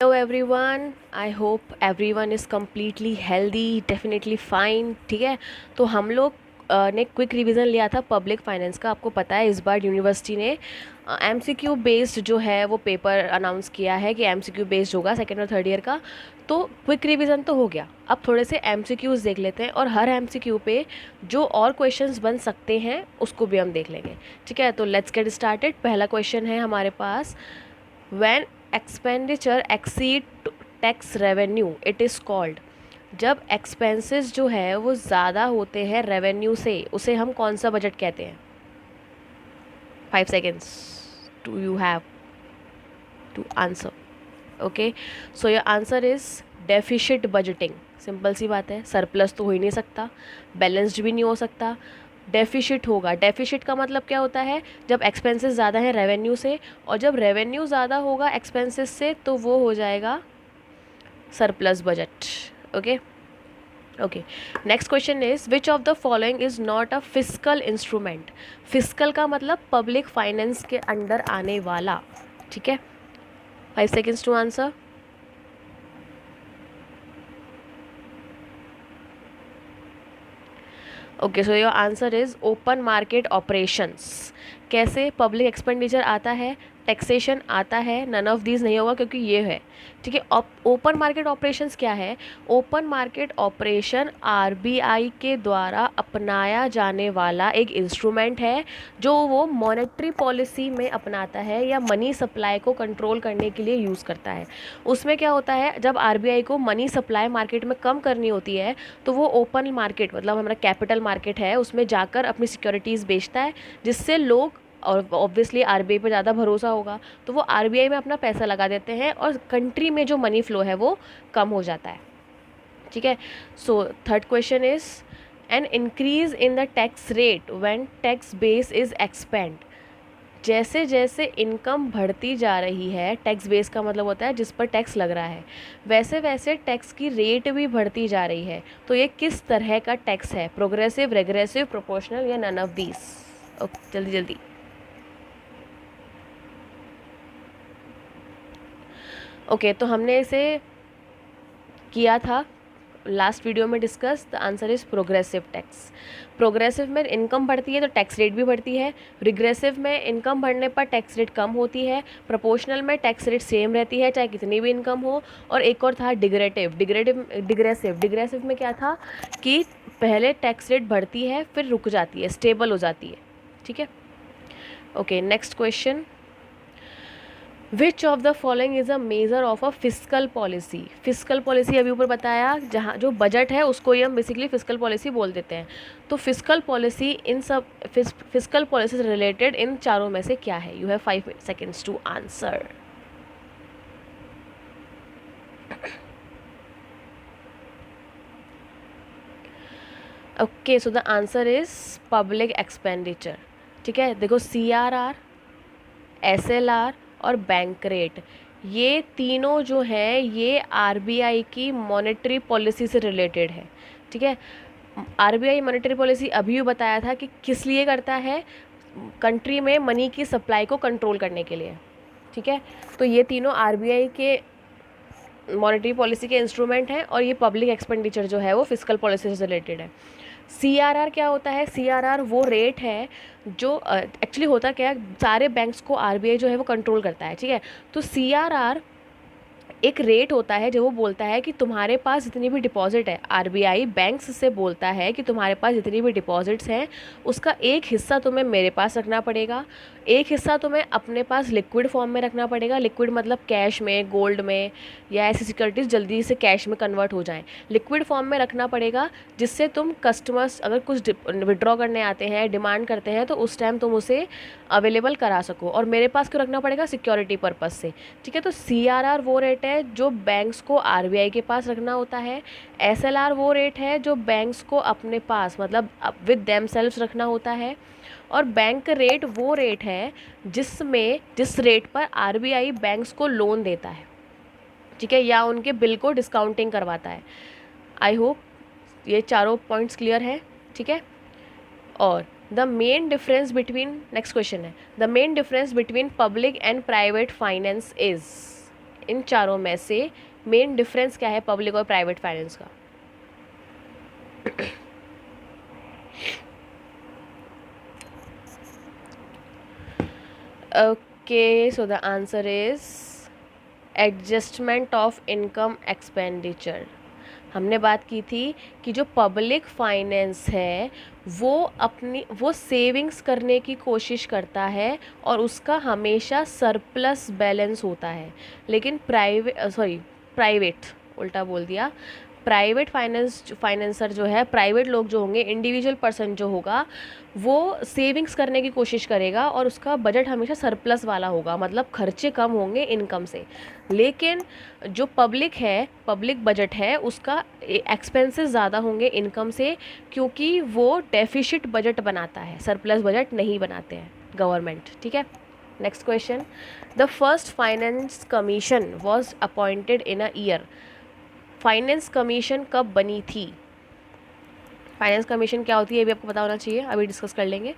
Hello everyone, I hope everyone is completely healthy, definitely fine. ठीक है, तो हम लोग ने क्विक रिवीजन लिया था पब्लिक फाइनेंस का। आपको पता है इस बार यूनिवर्सिटी ने एमसीक्यू बेस्ड जो है वो पेपर अनाउंस किया है कि एमसीक्यू बेस्ड होगा सेकेंड और थर्ड ईयर का। तो क्विक रिवीजन तो हो गया, अब थोड़े से एमसीक्यूज़ देख लेते हैं और हर एमसीक्यू पे जो और क्वेश्चंस बन सकते हैं उसको भी हम देख लेंगे। ठीक है, तो लेट्स गेट स्टार्टेड। पहला क्वेश्चन है हमारे पास, when expenditure exceed tax revenue it is called. जब एक्सपेंसेस जो है वो ज़्यादा होते हैं रेवेन्यू से, उसे हम कौन सा बजट कहते हैं? 5 seconds to you have to answer. Okay, so your answer is deficit budgeting. Simple सी बात है, सरप्लस तो हो ही नहीं सकता, बैलेंस्ड भी नहीं हो सकता, डेफिशिट होगा। डेफिशिट का मतलब क्या होता है? जब एक्सपेंसेस ज़्यादा हैं रेवेन्यू से, और जब रेवेन्यू ज़्यादा होगा एक्सपेंसेस से तो वो हो जाएगा surplus budget. Okay okay, next question is which of the following is not a fiscal instrument. Fiscal का मतलब पब्लिक फाइनेंस के अंडर आने वाला। ठीक है, 5 seconds to answer. Okay, so your answer is open market operations. कैसे public expenditure आता है, टैक्सेशन आता है, नन ऑफ दीज नहीं होगा क्योंकि ये है। ठीक है, ओपन मार्केट ऑपरेशंस क्या है? ओपन मार्केट ऑपरेशन आरबीआई के द्वारा अपनाया जाने वाला एक इंस्ट्रूमेंट है जो वो मॉनेटरी पॉलिसी में अपनाता है या मनी सप्लाई को कंट्रोल करने के लिए यूज़ करता है। उसमें क्या होता है, जब आरबीआई को मनी सप्लाई मार्केट में कम करनी होती है तो वो ओपन मार्केट मतलब हमारा कैपिटल मार्केट है उसमें जाकर अपनी सिक्योरिटीज़ बेचता है, जिससे लोग, और ऑब्वियसली आरबीआई पे ज़्यादा भरोसा होगा तो वो आरबीआई में अपना पैसा लगा देते हैं और कंट्री में जो मनी फ्लो है वो कम हो जाता है। ठीक है, so third question is an increase in the tax rate when tax base is expand. जैसे जैसे इनकम बढ़ती जा रही है, टैक्स बेस का मतलब होता है जिस पर टैक्स लग रहा है, वैसे वैसे टैक्स की रेट भी बढ़ती जा रही है। तो ये किस तरह का टैक्स है? प्रोग्रेसिव, रेग्रेसिव, प्रोपोर्शनल या नन ऑफ दीज? ओके, जल्दी जल्दी। ओके, तो हमने इसे किया था लास्ट वीडियो में discuss. The answer is progressive tax. Progressive में इनकम बढ़ती है तो टैक्स रेट भी बढ़ती है, रिग्रेसिव में इनकम बढ़ने पर टैक्स रेट कम होती है, प्रोपोर्शनल में टैक्स रेट सेम रहती है चाहे कितनी भी इनकम हो, और एक और था डिग्रेटिव। डिग्रेसिव में क्या था कि पहले टैक्स रेट बढ़ती है फिर रुक जाती है, स्टेबल हो जाती है। ठीक है, okay, next question, which of the following is a measure of a fiscal policy. Fiscal policy अभी ऊपर बताया, जहाँ जो बजट है उसको ही हम बेसिकली फिस्कल पॉलिसी बोल देते हैं। तो फिस्कल पॉलिसी इन सब फिस्कल पॉलिसी रिलेटेड इन चारों में से क्या है? You have 5 seconds to answer. Okay, so the answer is public expenditure. ठीक है, देखो CRR, SLR और बैंक रेट, ये तीनों जो हैं ये आरबीआई की मॉनेटरी पॉलिसी से रिलेटेड है। ठीक है, आरबीआई मॉनेटरी पॉलिसी अभी भी बताया था कि किस लिए करता है, कंट्री में मनी की सप्लाई को कंट्रोल करने के लिए। ठीक है, तो ये तीनों आरबीआई के मॉनेटरी पॉलिसी के इंस्ट्रूमेंट हैं और ये पब्लिक एक्सपेंडिचर जो है वो फिस्कल पॉलिसी से रिलेटेड है। CRR क्या होता है? CRR वो रेट है जो एक्चुअली होता क्या है, सारे बैंक्स को आरबीआई जो है वो कंट्रोल करता है। ठीक है, तो CRR एक रेट होता है जो वो बोलता है कि तुम्हारे पास जितनी भी डिपॉजिट है, आरबीआई बैंक्स से बोलता है कि तुम्हारे पास जितनी भी डिपॉजिट्स हैं उसका एक हिस्सा तुम्हें मेरे पास रखना पड़ेगा, एक हिस्सा तुम्हें अपने पास लिक्विड फॉर्म में रखना पड़ेगा। लिक्विड मतलब कैश में, गोल्ड में, या ऐसी सिक्योरिटीज़ जल्दी से कैश में कन्वर्ट हो जाएं। लिक्विड फॉर्म में रखना पड़ेगा जिससे तुम कस्टमर्स अगर कुछ विड्रॉ करने आते हैं, डिमांड करते हैं, तो उस टाइम तुम उसे अवेलेबल करा सको। और मेरे पास क्यों रखना पड़ेगा? सिक्योरिटी पर्पज़ से। ठीक है, तो CRR वो रेट है जो बैंक्स को आरबीआई के पास रखना होता है, SLR वो रेट है जो बैंक्स को अपने पास मतलब विद देमसेल्व्स रखना होता है, और बैंक रेट वो रेट है जिस रेट पर आरबीआई बैंक्स को लोन देता है। ठीक है, या उनके बिल को डिस्काउंटिंग करवाता है। आई होप ये चारों पॉइंट्स क्लियर हैं। ठीक है, और the main difference between, next question है, the main difference between public and private finance is इन चारों में से मेन डिफरेंस क्या है पब्लिक और प्राइवेट फाइनेंस का? Okay, so the answer is adjustment of income expenditure. हमने बात की थी कि जो पब्लिक फाइनेंस है वो सेविंग्स करने की कोशिश करता है और उसका हमेशा सरप्लस बैलेंस होता है। लेकिन प्राइवेट उल्टा बोल दिया, प्राइवेट फाइनेंसर जो है, प्राइवेट लोग जो होंगे, इंडिविजुअल पर्सन जो होगा, वो सेविंग्स करने की कोशिश करेगा और उसका बजट हमेशा सरप्लस वाला होगा, मतलब खर्चे कम होंगे इनकम से। लेकिन जो पब्लिक बजट है, उसका एक्सपेंसेस ज़्यादा होंगे इनकम से, क्योंकि वो डेफिसिट बजट बनाता है, सरप्लस बजट नहीं बनाते हैं गवर्नमेंट। ठीक है, next question. The first finance commission was appointed in a year. Finance commission कब बनी थी? फाइनेंस कमीशन क्या होती है ये भी आपको पता होना चाहिए, अभी डिस्कस कर लेंगे।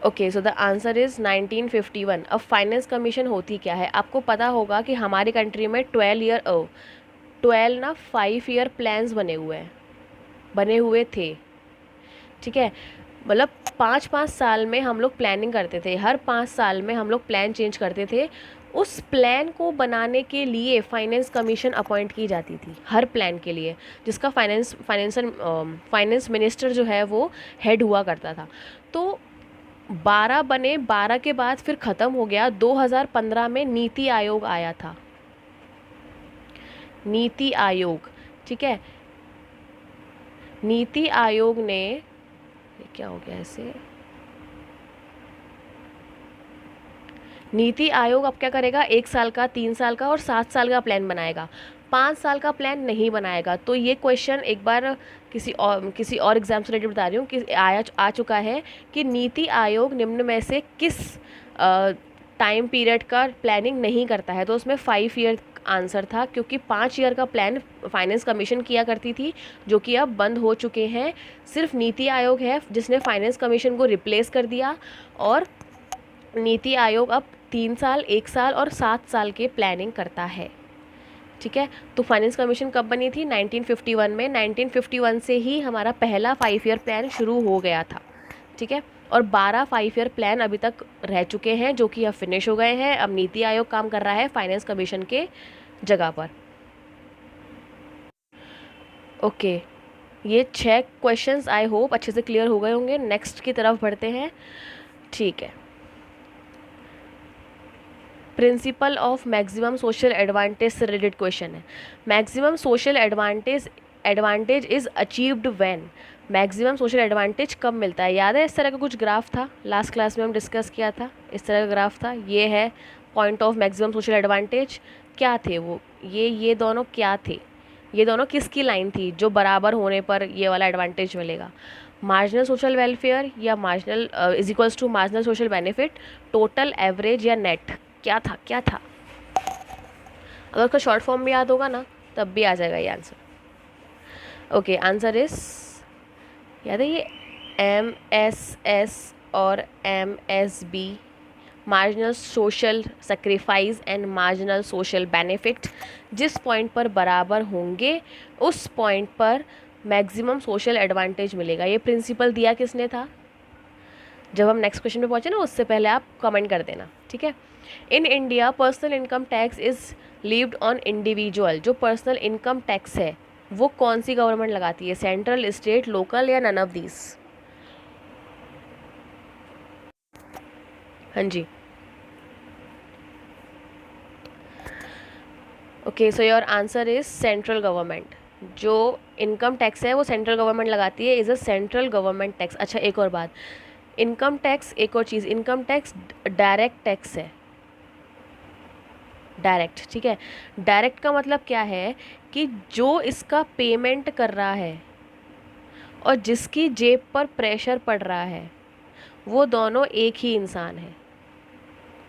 Okay, so the answer is 1951। अब फाइनेंस कमीशन होती क्या है? आपको पता होगा कि हमारी कंट्री में 12 ना 5 ईयर प्लान्स बने हुए थे। ठीक है, मतलब 5-5 साल में हम लोग प्लानिंग करते थे, हर 5 साल में हम लोग प्लान चेंज करते थे। उस प्लान को बनाने के लिए फाइनेंस कमीशन अपॉइंट की जाती थी, हर प्लान के लिए, जिसका फाइनेंस मिनिस्टर जो है वो हेड हुआ करता था। तो 12 बने, 12 के बाद फिर ख़त्म हो गया। 2015 में नीति आयोग आया था, नीति आयोग। ठीक है, नीति आयोग ने, क्या हो गया ऐसे, नीति आयोग अब क्या करेगा, 1 साल का, 3 साल का और 7 साल का प्लान बनाएगा, 5 साल का प्लान नहीं बनाएगा। तो ये क्वेश्चन एक बार किसी और एग्जाम से रिलेटेड बता रही हूँ कि आ चुका है कि नीति आयोग निम्न में से किस टाइम पीरियड का प्लानिंग नहीं करता है। तो उसमें 5 ईयर आंसर था, क्योंकि 5 ईयर का प्लान फाइनेंस कमीशन किया करती थी, जो कि अब बंद हो चुके हैं। सिर्फ नीति आयोग है जिसने फाइनेंस कमीशन को रिप्लेस कर दिया, और नीति आयोग अब 3 साल, 1 साल और 7 साल के प्लानिंग करता है। ठीक है, तो फाइनेंस कमीशन कब बनी थी? 1951 में। 1951 से ही हमारा पहला 5 ईयर प्लान शुरू हो गया था। ठीक है, और 12 5 ईयर प्लान अभी तक रह चुके हैं, जो कि अब फिनिश हो गए हैं। अब नीति आयोग काम कर रहा है फाइनेंस कमीशन के जगह पर। ओके, ये 6 क्वेश्चंस आई होप अच्छे से क्लियर हो गए होंगे। नेक्स्ट की तरफ बढ़ते हैं। ठीक है, principal of maximum social advantage से रिलेटेड क्वेश्चन है। Maximum social advantage is achieved when. Maximum social advantage कब मिलता है? याद है इस तरह का कुछ ग्राफ था, लास्ट क्लास में हम डिस्कस किया था, इस तरह का ग्राफ था। ये है point of maximum social advantage. क्या थे वो? ये दोनों क्या थे? ये दोनों किसकी लाइन थी जो बराबर होने पर ये वाला एडवांटेज मिलेगा? मार्जिनल सोशल वेलफेयर या marginal is equals to marginal social benefit, total average या नेट? क्या था? अगर उसका शॉर्ट फॉर्म भी याद होगा ना, तब भी आ जाएगा ये आंसर। ओके, आंसर इज, याद है ये MSS और MSB, marginal social sacrifice and marginal social benefit. जिस पॉइंट पर बराबर होंगे उस पॉइंट पर मैक्सिमम सोशल एडवांटेज मिलेगा। ये प्रिंसिपल दिया किसने था? जब हम नेक्स्ट क्वेश्चन पे पहुंचे ना, उससे पहले आप कमेंट कर देना। ठीक है, in India personal income tax is levied on individual. जो पर्सनल इनकम टैक्स है वो कौन सी गवर्नमेंट लगाती है? सेंट्रल, स्टेट, लोकल या नन ऑफ दीज? हाँ जी, okay, so your answer is central government. जो इनकम टैक्स है वो सेंट्रल गवर्नमेंट लगाती है, is a central government tax. अच्छा, एक और बात, इनकम टैक्स, एक और चीज़, इनकम टैक्स डायरेक्ट टैक्स है, डायरेक्ट। ठीक है, डायरेक्ट का मतलब क्या है कि जो इसका पेमेंट कर रहा है और जिसकी जेब पर प्रेशर पड़ रहा है वो दोनों एक ही इंसान है,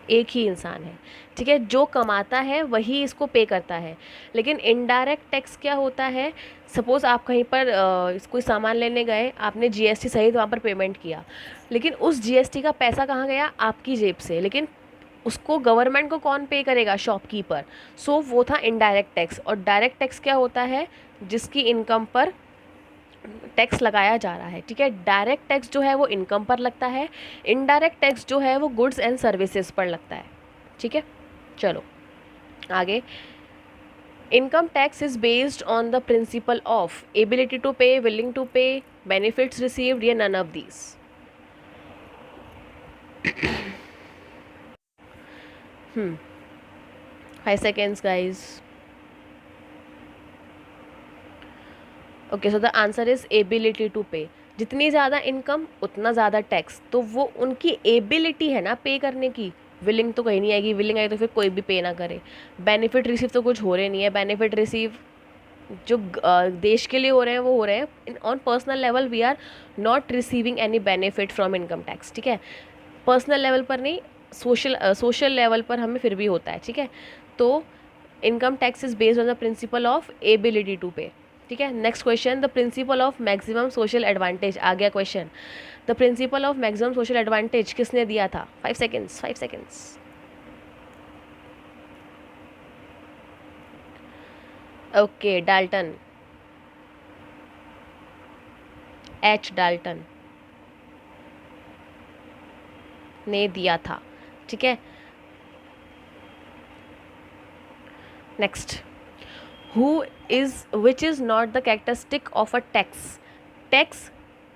एक ही इंसान है। ठीक है, जो कमाता है वही इसको पे करता है। लेकिन इनडायरेक्ट टैक्स क्या होता है? सपोज़ आप कहीं पर कोई सामान लेने गए, आपने GST सहित वहाँ पर पेमेंट किया, लेकिन उस GST का पैसा कहाँ गया? आपकी जेब से। लेकिन उसको गवर्नमेंट को कौन पे करेगा? शॉपकीपर। सो वो था इनडायरेक्ट टैक्स। और डायरेक्ट टैक्स क्या होता है? जिसकी इनकम पर टैक्स लगाया जा रहा है, ठीक है। डायरेक्ट टैक्स जो है वो इनकम पर लगता है, इनडायरेक्ट टैक्स जो है वो गुड्स एंड सर्विसेज पर लगता है, ठीक है। चलो आगे। Income tax is based on the principle of ability to pay, willing to pay, benefits received, या none of these? 5 seconds guys. Okay, so the answer is ability to pay. जितनी ज़्यादा इनकम उतना ज़्यादा टैक्स, तो वो उनकी ability है ना पे करने की। विलिंग तो कहीं नहीं आएगी, विलिंग आई तो फिर कोई भी पे ना करे। बेनिफिट रिसीव तो कुछ हो रहे नहीं है, बेनिफिट रिसीव जो देश के लिए हो रहे हैं वो हो रहे हैं। On personal level we are not receiving any benefit from income tax, ठीक है। पर्सनल लेवल पर नहीं, सोशल लेवल पर हमें फिर भी होता है, ठीक है। तो income tax is based on the principle of ability to pay, ठीक है। Next question, the principle of maximum social advantage. आ गया question, the principle of maximum social advantage किसने दिया था? 5 seconds, 5 seconds. Okay, Dalton, H Dalton ने दिया था, ठीक है। Next, who is which is not the characteristic of a tax. Tax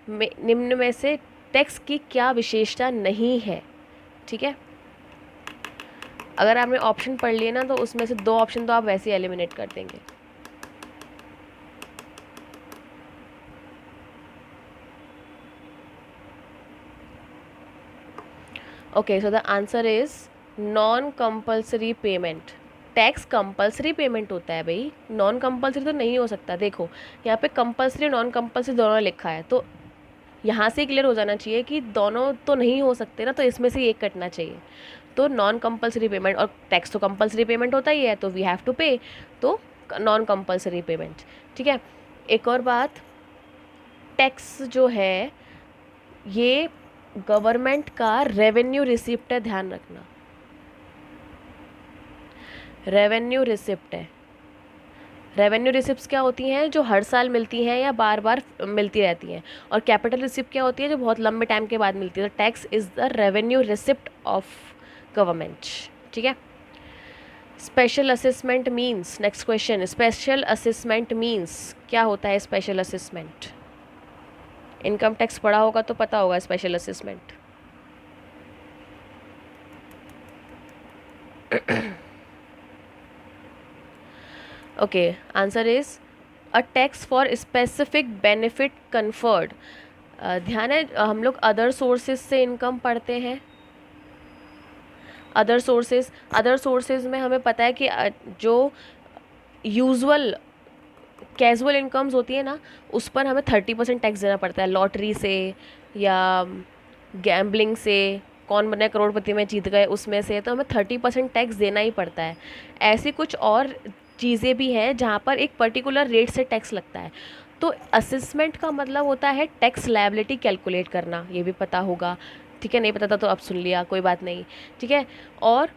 में निम्न में से टैक्स की क्या विशेषता नहीं है, ठीक है। अगर आपने ऑप्शन पढ़ लिए ना तो उसमें से 2 ऑप्शन तो आप वैसे ही एलिमिनेट कर देंगे। Okay, so the answer is non compulsory payment. Tax compulsory payment होता है भाई, नॉन कंपल्सरी तो नहीं हो सकता। देखो यहाँ पे कंपल्सरी नॉन कंपल्सरी दोनों लिखा है, तो यहाँ से क्लियर हो जाना चाहिए कि दोनों तो नहीं हो सकते ना, तो इसमें से एक कटना चाहिए। तो नॉन कंपल्सरी पेमेंट, और टैक्स तो कंपल्सरी पेमेंट होता ही है, तो वी हैव टू पे, तो नॉन कंपल्सरी पेमेंट, ठीक है। एक और बात, टैक्स जो है ये गवर्नमेंट का रेवेन्यू रिसिप्ट है, ध्यान रखना, रेवेन्यू रिसिप्ट है। रेवेन्यू रिसिप्ट्स क्या होती हैं? जो हर साल मिलती हैं या बार बार मिलती रहती हैं। और कैपिटल रिसिप्ट क्या होती है? जो बहुत लंबे टाइम के बाद मिलती है। तो tax is the revenue receipt of government, ठीक है। Special assessment means, next question, special assessment means क्या होता है? स्पेशल असेसमेंट, इनकम टैक्स पढ़ा होगा तो पता होगा special assessment. Okay, answer is a tax for specific benefit conferred. ध्यान है, हम लोग अदर सोर्सेज से इनकम पढ़ते हैं। अदर सोर्सेज में हमें पता है कि जो यूजुअल कैजुअल इनकम्स होती है ना, उस पर हमें 30% टैक्स देना पड़ता है। लॉटरी से या गैम्बलिंग से, कौन बने करोड़पति में जीत गए, उसमें से तो हमें 30% टैक्स देना ही पड़ता है। ऐसी कुछ और चीज़ें भी हैं जहाँ पर एक पर्टिकुलर रेट से टैक्स लगता है। तो असेसमेंट का मतलब होता है टैक्स लायबिलिटी कैलकुलेट करना, ये भी पता होगा, ठीक है। नहीं पता था तो अब सुन लिया, कोई बात नहीं, ठीक है। और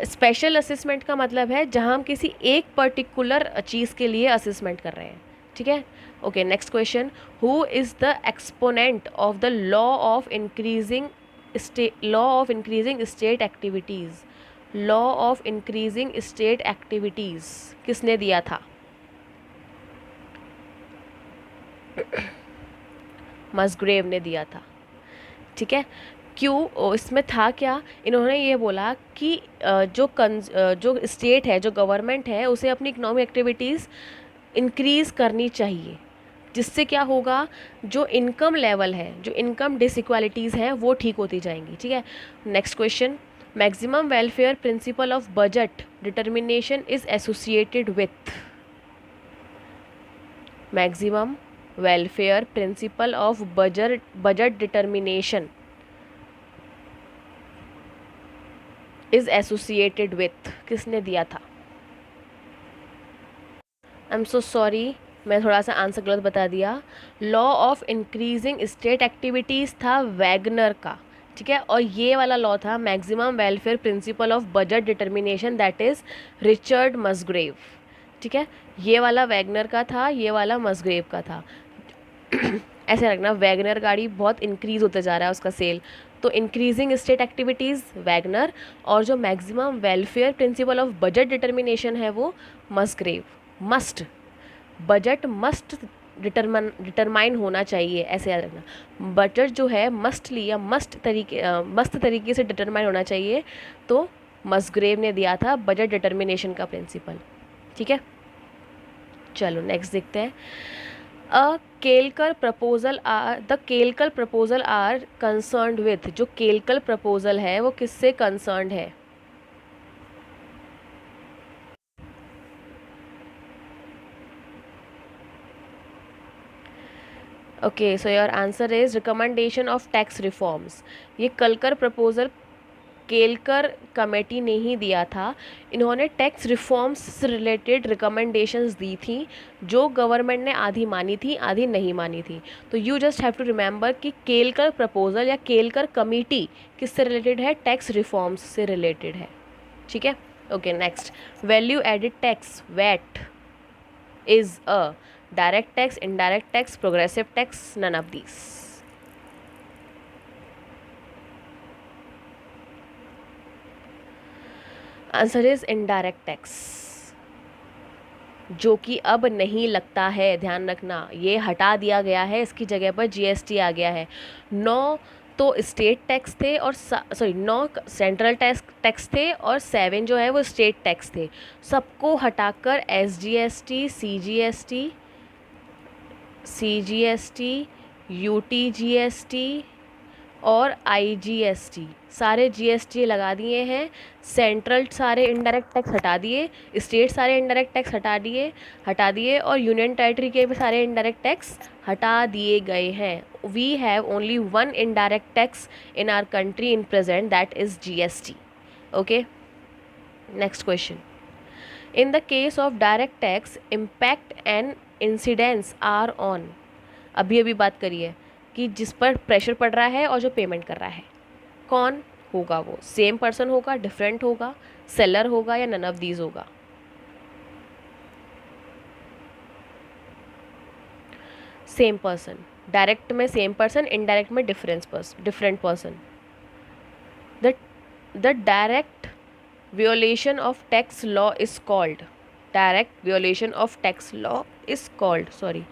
स्पेशल असेसमेंट का मतलब है जहाँ हम किसी एक पर्टिकुलर चीज़ के लिए असेसमेंट कर रहे हैं, ठीक है। Okay, next question, who is the exponent of the law of increasing state activities. Law of increasing state activities किसने दिया था? मसग्रेव ने दिया था, ठीक है। क्यों? इसमें था क्या? इन्होंने ये बोला कि जो स्टेट है, जो गवर्नमेंट है, उसे अपनी इकोनॉमिक एक्टिविटीज़ इंक्रीज़ करनी चाहिए, जिससे क्या होगा, जो इनकम लेवल है, जो इनकम डिसइक्वालिटीज़ हैं वो ठीक होती जाएंगी, ठीक है। Next question, maximum welfare principle of budget determination is associated with. Maximum welfare principle of budget determination is associated with, किसने दिया था? आई एम सो सॉरी, मैं थोड़ा सा आंसर गलत बता दिया। Law of increasing state activities था वैगनर का, ठीक है। और ये वाला लॉ था maximum welfare principle of budget determination, that is Richard Musgrave. ठीक है, ये वाला वैगनर का था, ये वाला मसग्रेव का था। ऐसे रखना, वैगनर गाड़ी बहुत इंक्रीज होते जा रहा है उसका सेल, तो इंक्रीजिंग स्टेट एक्टिविटीज़ वैगनर, और जो maximum welfare principle of budget determination है वो मसग्रेव। मस्ट, बजट मस्ट डिटरमाइन होना चाहिए, ऐसे याद रखना। बजट जो है मस्टली या मस्त तरीके से डिटरमाइन होना चाहिए, तो मसग्रेव ने दिया था बजट डिटर्मिनेशन का प्रिंसिपल। ठीक है, चलो नेक्स्ट देखते हैं। The Kelkar proposal are concerned with, जो केलकर प्रपोजल है वो किससे कंसर्न्ड है? Okay, so your answer is recommendation of tax reforms. ये कलकर प्रपोजल केलकर कमेटी ने ही दिया था। इन्होंने टैक्स रिफॉर्म्स से रिलेटेड रिकमेंडेशंस दी थी, जो गवर्नमेंट ने आधी मानी थी आधी नहीं मानी थी। तो you just have to remember कि केलकर प्रपोजल या केलकर कमेटी किससे रिलेटेड है? टैक्स रिफॉर्म्स से रिलेटेड है। ठीक है, okay next. Value added tax VAT is a direct tax, indirect tax, progressive tax, none of these. Answer is indirect tax, जो कि अब नहीं लगता है, ध्यान रखना, ये हटा दिया गया है, इसकी जगह पर जीएसटी आ गया है। 9 तो स्टेट टैक्स थे और 9 सेंट्रल टैक्स थे और 7 जो है वो स्टेट टैक्स थे। सबको हटाकर एसजीएसटी, सीजीएसटी, यूटीजीएसटी और आईजीएसटी, सारे जीएसटी लगा दिए हैं। सेंट्रल सारे इनडायरेक्ट टैक्स हटा दिए, स्टेट सारे इनडायरेक्ट टैक्स हटा दिए और यूनियन टेरिटरी के भी सारे इनडायरेक्ट टैक्स हटा दिए गए हैं। We have only one indirect tax in our country in present, that is GST. Okay, next question. In the case of direct tax impact and incidence are on, अभी बात करिए कि जिस पर प्रेशर पड़ रहा है और जो पेमेंट कर रहा है, कौन होगा? वो सेम पर्सन होगा, डिफरेंट होगा, सेलर होगा या नन ऑफ दीज होगा? सेम पर्सन, डायरेक्ट में सेम पर्सन, इनडायरेक्ट में different person. The direct violation of tax law is called, direct violation of tax law is called, sorry,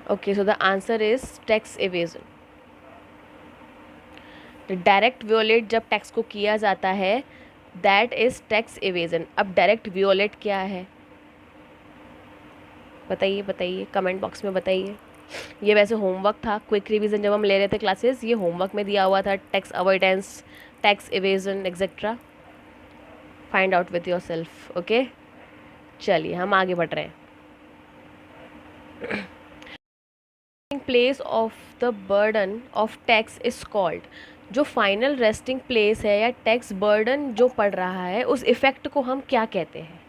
okay, so the answer is tax evasion. the direct violate जब tax को किया जाता है, that is tax evasion. अब direct violate क्या है? बताइए comment box में बताइए। ये वैसे होमवर्क था, क्विक रिवीजन जब हम ले रहे थे क्लासेस, ये होमवर्क में दिया हुआ था, tax avoidance, tax evasion etcetera. Find out with your self. Okay, चलिए हम आगे बढ़ रहे हैं। Place of the burden of tax is called, जो फाइनल रेस्टिंग प्लेस है या टैक्स बर्डन जो पड़ रहा है, उस इफेक्ट को हम क्या कहते हैं?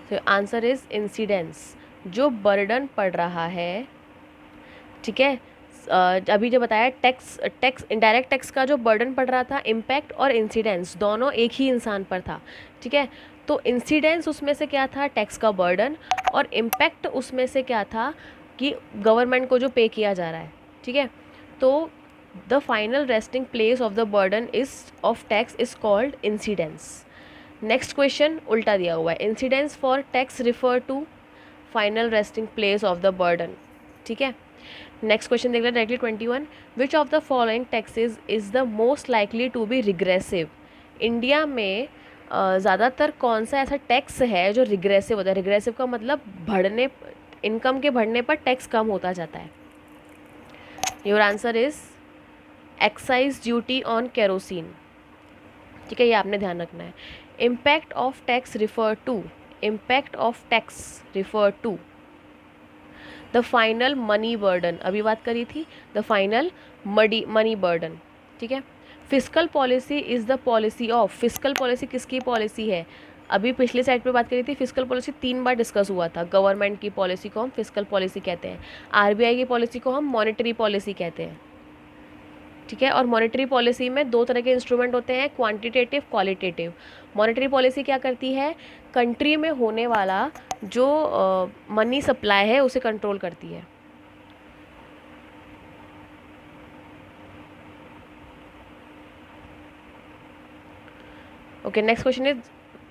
तो आंसर इज इंसिडेंस, जो बर्डन पड़ रहा है। ठीक है, अभी जो बताया टैक्स इनडायरेक्ट टैक्स का जो बर्डन पड़ रहा था, इम्पैक्ट और इंसिडेंस दोनों एक ही इंसान पर था। ठीक है, तो इंसिडेंस उसमें से क्या था? टैक्स का बर्डन, और इम्पैक्ट उसमें से क्या था कि गवर्नमेंट को जो पे किया जा रहा है। ठीक है, तो the final resting place of the burden is of tax is called incidence. Next question उल्टा दिया हुआ है, incidence for tax refer to final resting place of the burden. ठीक है, नेक्स्ट क्वेश्चन देख रहे हैं directly 21। Which of the following taxes is the most likely to be regressive? India में ज़्यादातर कौन सा ऐसा टैक्स है जो रिग्रेसिव होता है? रिग्रेसिव का मतलब बढ़ने, इनकम के बढ़ने पर टैक्स कम होता जाता है। Your answer is excise duty on kerosene. ठीक है, ये आपने ध्यान रखना है। Impact of tax refer to the final money burden, अभी बात करी थी, द फाइनल मनी बर्डन। ठीक है, fiscal policy is the policy of, fiscal policy किसकी पॉलिसी है? अभी पिछले साइड पे बात करी थी, फिस्कल पॉलिसी 3 बार डिस्कस हुआ था। गवर्नमेंट की पॉलिसी को हम फिस्कल पॉलिसी कहते हैं, आरबीआई की पॉलिसी को हम मॉनेटरी पॉलिसी कहते हैं, ठीक है। और मॉनेटरी पॉलिसी में 2 तरह के इंस्ट्रूमेंट होते हैं, क्वांटिटेटिव, क्वालिटेटिव। मॉनेटरी पॉलिसी क्या करती है? कंट्री में होने वाला जो मनी सप्लाई है उसे कंट्रोल करती है। Okay, next question is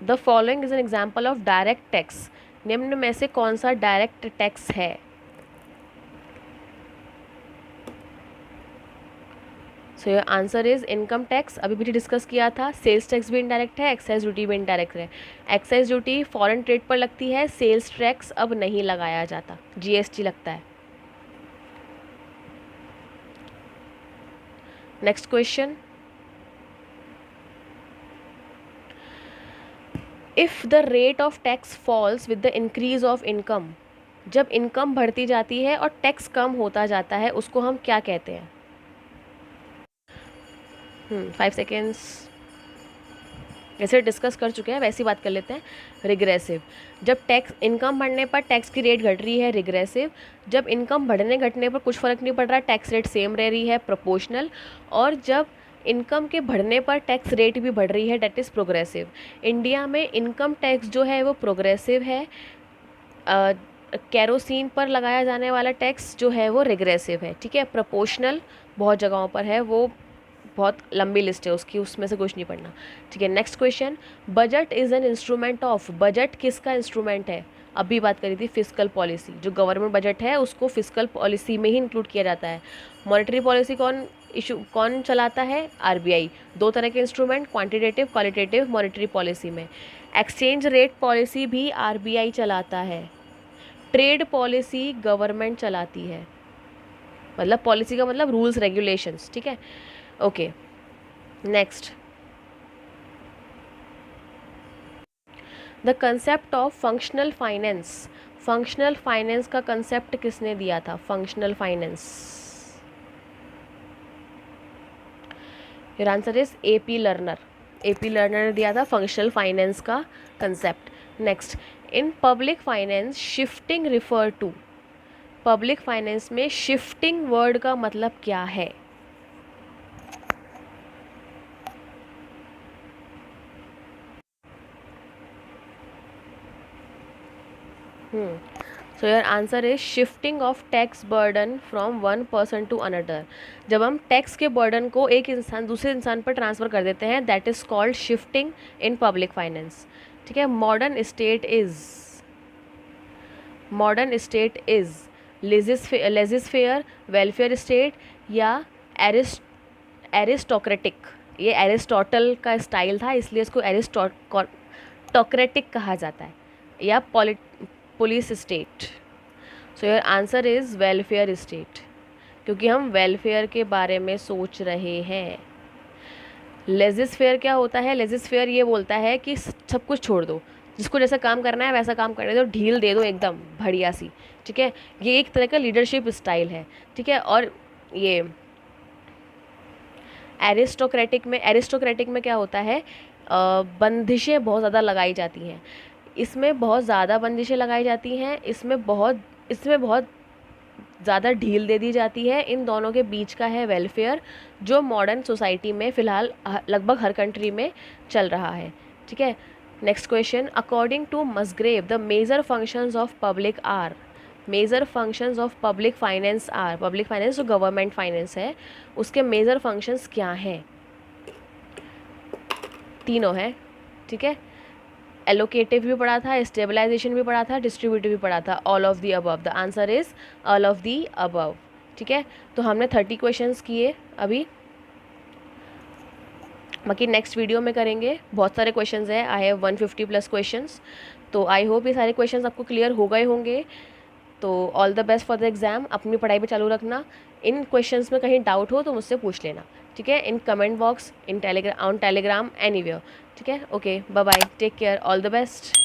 the following is an example of direct tax. निम्न में से कौन सा डायरेक्ट टैक्स है? So your answer is income tax, अभी भी डिस्कस किया था। सेल्स टैक्स भी इनडायरेक्ट है, एक्साइज ड्यूटी भी इनडायरेक्ट है। एक्साइज ड्यूटी फॉरेन ट्रेड पर लगती है, सेल्स टैक्स अब नहीं लगाया जाता, जीएसटी लगता है। Next question, if the rate of tax falls with the increase of income, जब इनकम बढ़ती जाती है और टैक्स कम होता जाता है उसको हम क्या कहते हैं? 5 सेकेंड्स, ऐसे डिस्कस कर चुके हैं, वैसी बात कर लेते हैं। रिग्रेसिव, जब टैक्स इनकम बढ़ने पर टैक्स की रेट घट रही है, रिग्रेसिव। जब इनकम बढ़ने घटने पर कुछ फ़र्क नहीं पड़ रहा, टैक्स रेट सेम रह रही है, प्रोपोर्शनल। और जब इनकम के बढ़ने पर टैक्स रेट भी बढ़ रही है, डेट इज़ प्रोग्रेसिव। इंडिया में इनकम टैक्स जो है वो प्रोग्रेसिव है, कैरोसिन पर लगाया जाने वाला टैक्स जो है वो रिग्रेसिव है, ठीक है। प्रोपोर्शनल बहुत जगहों पर है, वो बहुत लंबी लिस्ट है उसकी, उसमें से कुछ नहीं पढ़ना, ठीक है। Next question, budget is an instrument of, budget किसका इंस्ट्रूमेंट है? अभी बात करी थी फिस्कल पॉलिसी, जो गवर्नमेंट बजट है उसको फिस्कल पॉलिसी में ही इंक्लूड किया जाता है। मॉनेटरी पॉलिसी कौन चलाता है? आरबीआई। 2 तरह के instrument, quantitative, qualitative, monetary policy में। एक्सचेंज रेट पॉलिसी भी आरबीआई चलाता है। ट्रेड पॉलिसी गवर्नमेंट चलाती है, मतलब पॉलिसी का मतलब रूल्स रेगुलेशंस, ठीक है। Okay, next, the concept of functional finance, functional finance का कंसेप्ट किसने दिया था? Functional finance, your answer is AP Lerner, AP Lerner ने दिया था फंक्शनल फाइनेंस का concept. Next, in public finance shifting refer to, public finance में shifting word का मतलब क्या है? So your answer is shifting of tax burden from one person to another. जब हम टैक्स के बर्डन को एक इंसान दूसरे इंसान पर ट्रांसफ़र कर देते हैं, that is called shifting in public finance, ठीक है। Modern state is laissez-faire, welfare state या एरिस्टोक्रेटिक। ये एरिस्टोटल का स्टाइल था इसलिए इसको एरिस्टोक्रेटिक कहा जाता है, या police state. So your answer is welfare state, क्योंकि हम वेलफेयर के बारे में सोच रहे हैं। लेजिस्फेयर क्या होता है? लेजिस्फेयर ये बोलता है कि सब कुछ छोड़ दो, जिसको जैसा काम करना है वैसा काम करने दो, ढील दे दो एकदम बढ़िया सी, ठीक है। ये एक तरह का लीडरशिप स्टाइल है, ठीक है। और ये एरिस्टोक्रेटिक में क्या होता है? बंदिशें बहुत ज़्यादा लगाई जाती हैं, इसमें बहुत ज़्यादा बंदिशें लगाई जाती हैं, इसमें बहुत ज़्यादा ढील दे दी जाती है। इन दोनों के बीच का है वेलफेयर, जो मॉडर्न सोसाइटी में फ़िलहाल लगभग हर कंट्री में चल रहा है, ठीक है। Next question, according to Musgrave the major functions of public are, major functions of public finance are, public finance जो गवर्नमेंट फाइनेंस है उसके मेजर फंक्शंस क्या हैं? 3 है, ठीक है। एलोकेटिव भी पढ़ा था, स्टेबलाइजेशन भी पढ़ा था, डिस्ट्रीब्यूटिव भी पढ़ा था। All of the above, the answer is all of the above, ठीक है। तो हमने 30 क्वेश्चंस किए अभी, बाकी नेक्स्ट वीडियो में करेंगे। बहुत सारे क्वेश्चंस हैं, आई हैव 150+ क्वेश्चंस, तो आई होप ये सारे क्वेश्चंस आपको क्लियर हो गए होंगे। तो all the best for the exam, अपनी पढ़ाई पे चालू रखना। इन क्वेश्चंस में कहीं डाउट हो तो मुझसे पूछ लेना, ठीक है, in comment box, in on Telegram, anywhere, ठीक है। Okay, bye bye, take care, all the best.